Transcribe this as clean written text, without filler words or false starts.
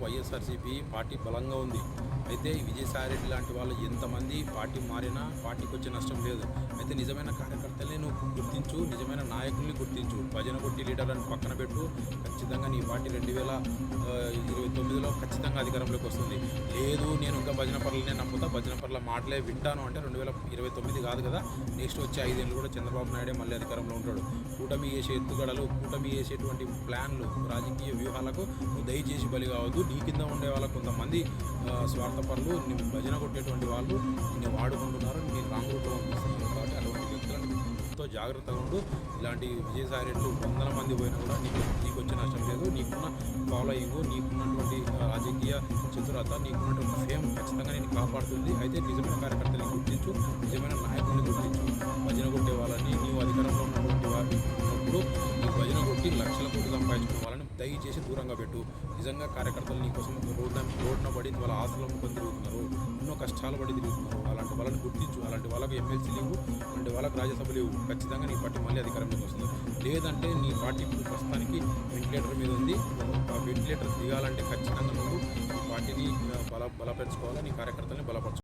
YSRCP party బలంగా ఉంది. అయితే విజయసాయిరెడ్డి లాంటి వాళ్ళు ఎంతమంది పార్టీ మారినా పార్టీకి వచ్చే నష్టం లేదు. అయితే నిజమైన కార్యకర్తల్ని నువ్వు గుర్తించు, నిజమైన నాయకుల్ని గుర్తించు. భజన కొట్టి లీడర్లను పక్కన పెట్టు. ఖచ్చితంగా నీ పార్టీ 2029లో ఖచ్చితంగా అధికారంలోకి వస్తుంది. లేదు నేను ఇంకా భజన పరులనే నమ్ముతా, భజన పరుల మాటలే వింటాను అంటే 2029 కాదు కదా, నెక్స్ట్ వచ్చే 5 ఏళ్ళు కూడా చంద్రబాబు నాయుడే మళ్ళీ అధికారంలో ఉంటాడు. కూటమి చేసే ఎత్తుగడలు, కూటమి చేసేటువంటి ప్లాన్లు, రాజకీయ వ్యూహాలకు నువ్వు దయచేసి బలి కావద్దు. నీ కింద ఉండే వాళ్ళకు కొంతమంది స్వార్థపరులు, నేను భజన కొట్టేటువంటి వాళ్ళు నిన్ను వాడుకుంటున్నారు, నేను రాంగ్ రూట్లో పంపిస్తున్నారు. కాబట్టి అటువంటి వ్యక్తులను ఎంతో జాగ్రత్తగా ఉండు. ఇలాంటి విజయసాయిరెడ్లు 100 మంది పోయినా కూడా నీకు వచ్చే నష్టం లేదు. నీకున్న ఫాలోయింగ్, నీకున్నటువంటి రాజకీయ చతురత, నీకున్నటువంటి ఫేమ్ ఖచ్చితంగా నేను కాపాడుతుంది. అయితే నిజమైన కార్యకర్తలను గుర్తించు, నిజమైన నాయకుల్ని గుర్తించు. భజన కొట్టే వాళ్ళని, నీవు అధికారంలో ఉన్నటువంటి వారిని ఉన్నప్పుడు నీ భజన కొట్టి లక్షల కోట్లు సంపాదించుకున్న వాళ్ళని దయచేసి దూరంగా పెట్టు. నిజంగా కార్యకర్తలు నీకోసం రోడ్న పడి వాళ్ళ ఆశలు అమ్ముకొని తిరుగుతున్నారు, ఎన్నో కష్టాలు పడి తిరుగుతున్నారు. అలాంటి వాళ్ళని గుర్తించు. అలాంటి వాళ్ళకి ఎమ్మెల్సీ లేవు, అలాంటి వాళ్ళకి రాజ్యసభ లేవు. ఖచ్చితంగా నీ పార్టీ మళ్ళీ అధికారంలోకి వస్తుంది. లేదంటే నీ పార్టీ ఇప్పుడు ప్రస్తుతానికి వెంటిలేటర్ మీద ఉంది. ఆ వెంటిలేటర్ దిగాలంటే ఖచ్చితంగా నువ్వు ఈ పార్టీని బలపరుచుకోవాలి, నీ కార్యకర్తల్ని బలపరచుకోవాలి.